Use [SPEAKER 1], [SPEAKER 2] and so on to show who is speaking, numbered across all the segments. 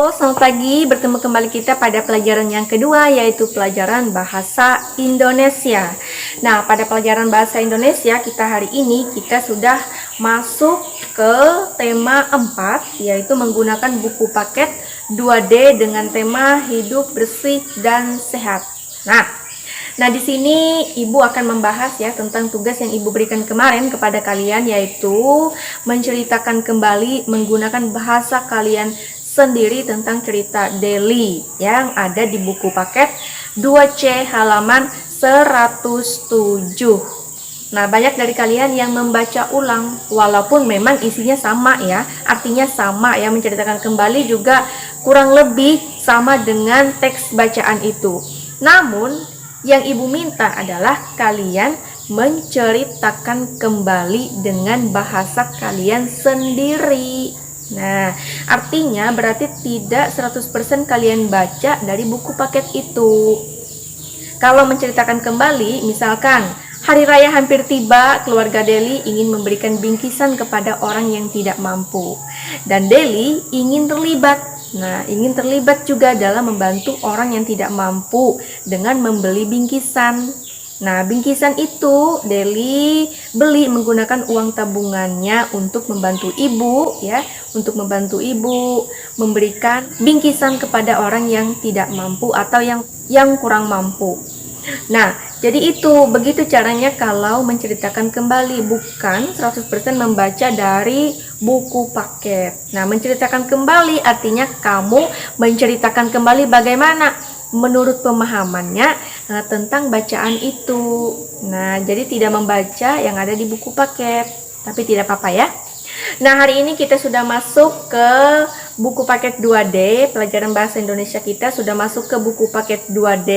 [SPEAKER 1] Halo, selamat pagi. Bertemu kembali kita pada pelajaran yang kedua, yaitu pelajaran bahasa Indonesia. Nah, pada pelajaran bahasa Indonesia kita hari ini kita sudah masuk ke tema 4, yaitu menggunakan buku paket 2D dengan tema hidup bersih dan sehat. Nah, di sini Ibu akan membahas ya tentang tugas yang Ibu berikan kemarin kepada kalian, yaitu menceritakan kembali menggunakan bahasa kalian sendiri tentang cerita Deli yang ada di buku paket 2C halaman 107. Nah, banyak dari kalian yang membaca ulang, walaupun memang isinya sama ya, artinya sama ya, menceritakan kembali juga kurang lebih sama dengan teks bacaan itu. Namun, yang Ibu minta adalah kalian menceritakan kembali dengan bahasa kalian sendiri. Nah, artinya berarti tidak 100% kalian baca dari buku paket itu. Kalau menceritakan kembali, misalkan hari raya hampir tiba, keluarga Deli ingin memberikan bingkisan kepada orang yang tidak mampu. Dan Deli ingin terlibat. Nah, ingin terlibat juga dalam membantu orang yang tidak mampu dengan membeli bingkisan. Nah, bingkisan itu Deli beli menggunakan uang tabungannya untuk membantu ibu ya, untuk membantu ibu memberikan bingkisan kepada orang yang tidak mampu atau yang kurang mampu. Nah, jadi itu begitu caranya kalau menceritakan kembali, bukan 100% membaca dari buku paket. Nah, menceritakan kembali artinya kamu menceritakan kembali bagaimana menurut pemahamannya tentang bacaan itu. Nah, jadi tidak membaca yang ada di buku paket, tapi tidak apa-apa ya. Nah, hari ini kita sudah masuk ke buku paket 2D, pelajaran bahasa Indonesia kita sudah masuk ke buku paket 2D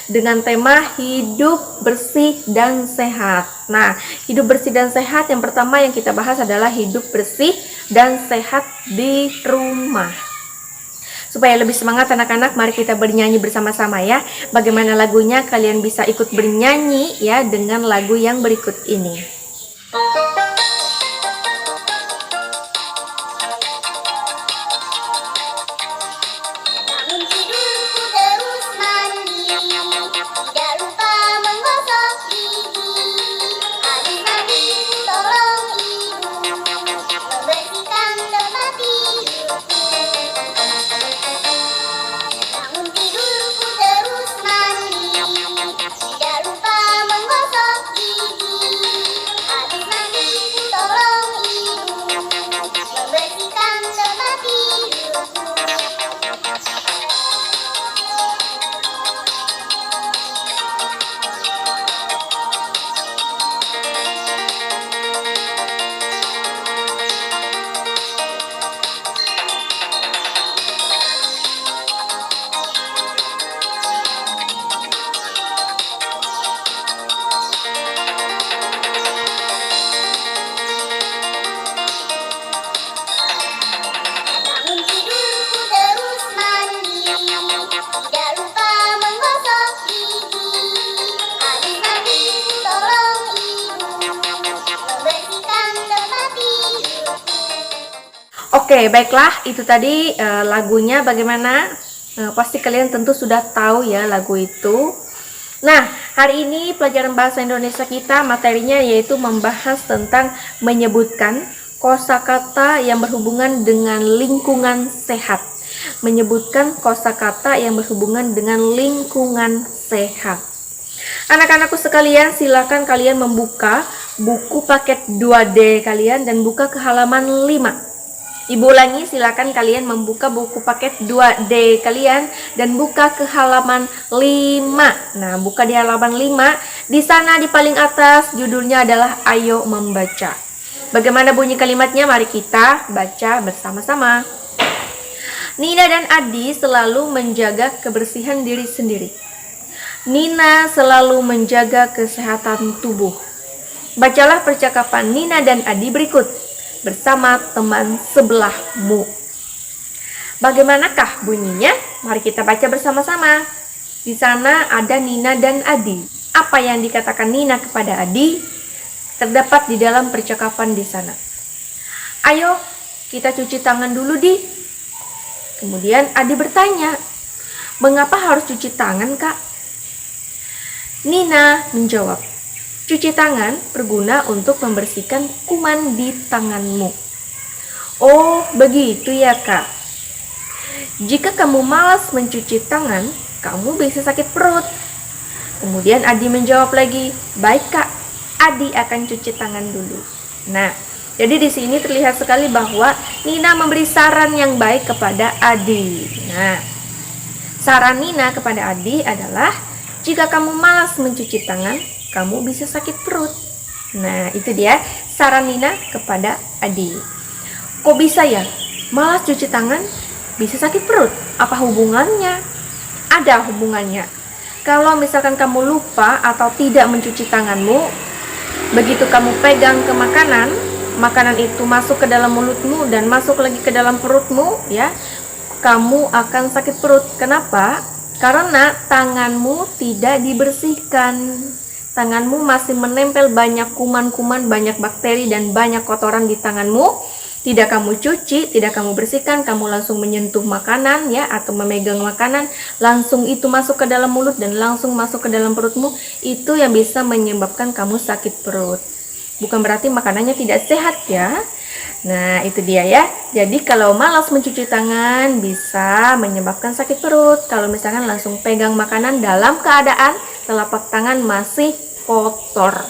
[SPEAKER 1] dengan tema hidup bersih dan sehat. Nah, hidup bersih dan sehat yang pertama yang kita bahas adalah hidup bersih dan sehat di rumah. Supaya lebih semangat anak-anak, mari kita bernyanyi bersama-sama ya. Bagaimana lagunya? Kalian bisa ikut bernyanyi ya dengan lagu yang berikut ini. Oke, baiklah, itu tadi lagunya bagaimana? Pasti kalian tentu sudah tahu ya lagu itu. Nah, hari ini pelajaran bahasa Indonesia kita materinya yaitu membahas tentang menyebutkan kosakata yang berhubungan dengan lingkungan sehat. Menyebutkan kosakata yang berhubungan dengan lingkungan sehat. Anak-anakku sekalian, silakan kalian membuka buku paket 2D kalian dan buka ke halaman 5. Ibu ulangi, silakan kalian membuka buku paket 2D kalian dan buka ke halaman 5. Nah, buka di halaman 5. Di sana di paling atas judulnya adalah Ayo Membaca. Bagaimana bunyi kalimatnya? Mari kita baca bersama-sama. Nina dan Adi selalu menjaga kebersihan diri sendiri. Nina selalu menjaga kesehatan tubuh. Bacalah percakapan Nina dan Adi berikut bersama teman sebelahmu. Bagaimanakah bunyinya? Mari kita baca bersama-sama. Di sana ada Nina dan Adi. Apa yang dikatakan Nina kepada Adi terdapat di dalam percakapan di sana. Ayo, kita cuci tangan dulu, Di. Kemudian Adi bertanya, "Mengapa harus cuci tangan, Kak?" Nina menjawab, "Cuci tangan berguna untuk membersihkan kuman di tanganmu." "Oh, begitu ya, Kak. Jika kamu malas mencuci tangan, kamu bisa sakit perut." Kemudian Adi menjawab lagi, "Baik, Kak. Adi akan cuci tangan dulu." Nah, jadi di sini terlihat sekali bahwa Nina memberi saran yang baik kepada Adi. Nah, saran Nina kepada Adi adalah, jika kamu malas mencuci tangan, kamu bisa sakit perut. Nah, itu dia saran Nina kepada Adi. Kok bisa ya? Malas cuci tangan bisa sakit perut. Apa hubungannya? Ada hubungannya. Kalau misalkan kamu lupa atau tidak mencuci tanganmu, begitu kamu pegang ke makanan, makanan itu masuk ke dalam mulutmu dan masuk lagi ke dalam perutmu, ya, kamu akan sakit perut. Kenapa? Karena tanganmu tidak dibersihkan. Tanganmu masih menempel banyak kuman-kuman, banyak bakteri dan banyak kotoran di tanganmu. Tidak kamu cuci, tidak kamu bersihkan, kamu langsung menyentuh makanan, ya, atau memegang makanan, langsung itu masuk ke dalam mulut dan langsung masuk ke dalam perutmu. Itu yang bisa menyebabkan kamu sakit perut. Bukan berarti makanannya tidak sehat, ya. Nah, itu dia ya. Jadi kalau malas mencuci tangan bisa menyebabkan sakit perut. Kalau misalkan langsung pegang makanan dalam keadaan telapak tangan masih kotor.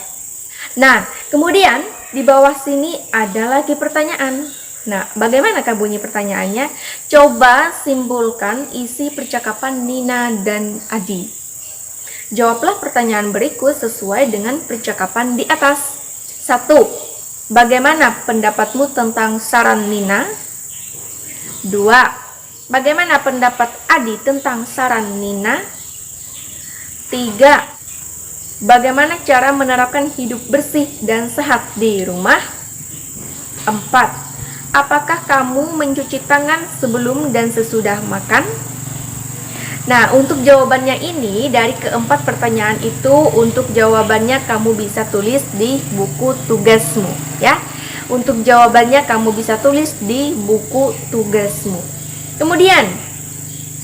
[SPEAKER 1] Nah, kemudian di bawah sini ada lagi pertanyaan. Nah, bagaimana Kak bunyi pertanyaannya? Coba simpulkan isi percakapan Nina dan Adi. Jawablah pertanyaan berikut sesuai dengan percakapan di atas. 1. Bagaimana pendapatmu tentang saran Nina? 2. Bagaimana pendapat Adi tentang saran Nina? 3. Bagaimana cara menerapkan hidup bersih dan sehat di rumah? 4. Apakah kamu mencuci tangan sebelum dan sesudah makan? Nah, untuk jawabannya ini dari keempat pertanyaan itu, untuk jawabannya kamu bisa tulis di buku tugasmu, ya. Untuk jawabannya kamu bisa tulis di buku tugasmu. Kemudian,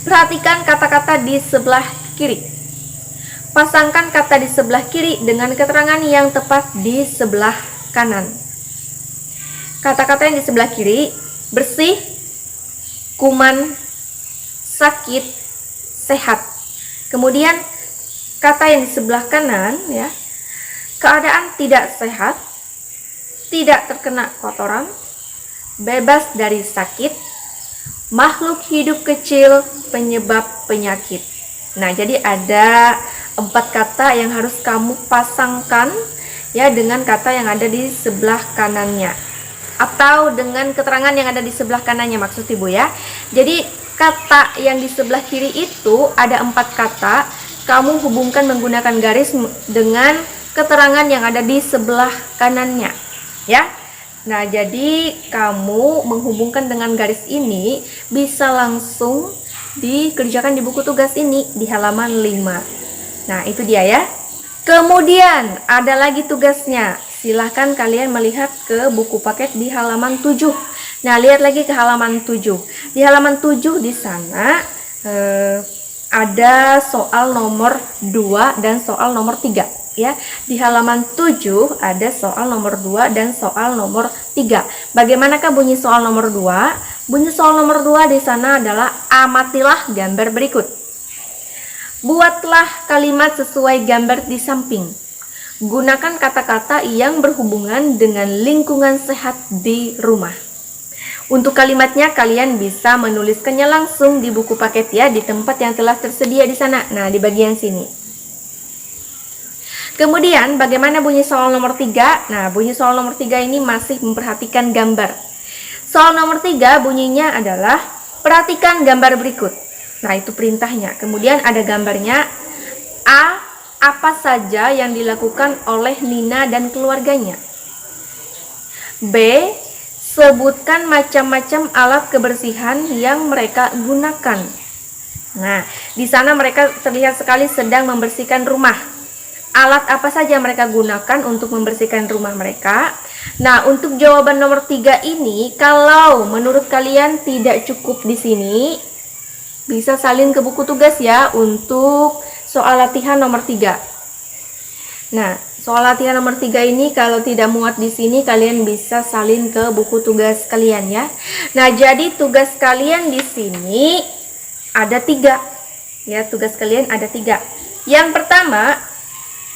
[SPEAKER 1] perhatikan kata-kata di sebelah kiri. Pasangkan kata di sebelah kiri dengan keterangan yang tepat di sebelah kanan. Kata-kata yang di sebelah kiri, bersih, kuman, sakit, sehat. Kemudian kata yang di sebelah kanan, ya, keadaan tidak sehat, tidak terkena kotoran, bebas dari sakit, makhluk hidup kecil penyebab penyakit. Nah, jadi ada 4 kata yang harus kamu pasangkan, ya, dengan kata yang ada di sebelah kanannya atau dengan keterangan yang ada di sebelah kanannya, maksud Ibu, ya. Jadi kata yang di sebelah kiri itu ada 4 kata, kamu hubungkan menggunakan garis dengan keterangan yang ada di sebelah kanannya, ya. Nah, jadi kamu menghubungkan dengan garis ini bisa langsung dikerjakan di buku tugas ini di halaman 5. Nah, itu dia ya. Kemudian ada lagi tugasnya. Silahkan kalian melihat ke buku paket di halaman 7. Nah, lihat lagi ke halaman 7. Di halaman 7 di sana ada soal nomor 2 dan soal nomor 3, ya. Di halaman 7 ada soal nomor 2 dan soal nomor 3. Bagaimanakah bunyi soal nomor 2? Bunyi soal nomor 2 di sana adalah amatilah gambar berikut. Buatlah kalimat sesuai gambar di samping. Gunakan kata-kata yang berhubungan dengan lingkungan sehat di rumah. Untuk kalimatnya kalian bisa menuliskannya langsung di buku paket, ya, di tempat yang telah tersedia di sana. Nah, di bagian sini. Kemudian bagaimana bunyi soal nomor 3? Nah, bunyi soal nomor 3 ini masih memperhatikan gambar. Soal nomor 3 bunyinya adalah perhatikan gambar berikut. Nah, itu perintahnya. Kemudian ada gambarnya. A. Apa saja yang dilakukan oleh Nina dan keluarganya? B. Sebutkan macam-macam alat kebersihan yang mereka gunakan. Nah, di sana mereka terlihat sekali sedang membersihkan rumah. alat apa saja mereka gunakan untuk membersihkan rumah mereka. Nah, untuk jawaban nomor 3 ini, kalau menurut kalian tidak cukup di sini, bisa salin ke buku tugas ya untuk soal latihan nomor 3. Nah, soal latihan nomor 3 ini kalau tidak muat di sini, kalian bisa salin ke buku tugas kalian ya. Nah, jadi tugas kalian di sini ada 3. Ya, tugas kalian ada 3. Yang pertama,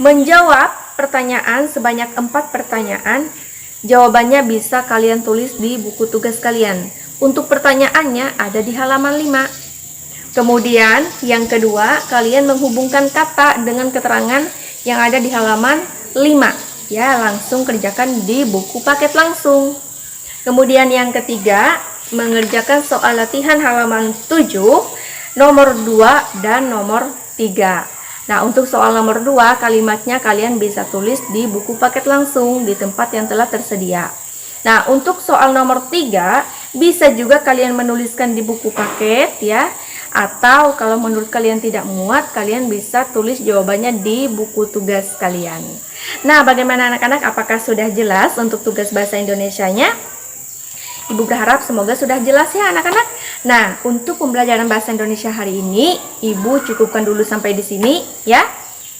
[SPEAKER 1] menjawab pertanyaan sebanyak 4 pertanyaan. Jawabannya bisa kalian tulis di buku tugas kalian. Untuk pertanyaannya ada di halaman 5. Kemudian yang kedua, kalian menghubungkan kata dengan keterangan yang ada di halaman 5. Ya, langsung kerjakan di buku paket langsung. Kemudian yang ketiga, mengerjakan soal latihan halaman 7, nomor 2 dan nomor 3. Nah, untuk soal nomor 2, kalimatnya kalian bisa tulis di buku paket langsung di tempat yang telah tersedia. Nah, untuk soal nomor 3, bisa juga kalian menuliskan di buku paket ya. Atau kalau menurut kalian tidak muat, kalian bisa tulis jawabannya di buku tugas kalian. Nah, bagaimana anak-anak? Apakah sudah jelas untuk tugas bahasa Indonesianya? Ibu berharap semoga sudah jelas ya anak-anak. Nah, untuk pembelajaran bahasa Indonesia hari ini, Ibu cukupkan dulu sampai di sini ya.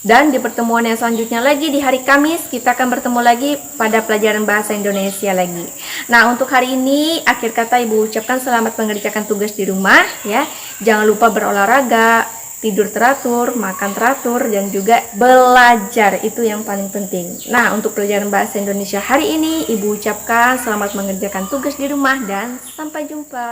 [SPEAKER 1] Dan di pertemuan yang selanjutnya lagi di hari Kamis, kita akan bertemu lagi pada pelajaran bahasa Indonesia lagi. Nah, untuk hari ini akhir kata Ibu ucapkan selamat mengerjakan tugas di rumah ya. Jangan lupa berolahraga, tidur teratur, makan teratur, dan juga belajar, itu yang paling penting. Nah, untuk pelajaran bahasa Indonesia hari ini Ibu ucapkan selamat mengerjakan tugas di rumah dan sampai jumpa.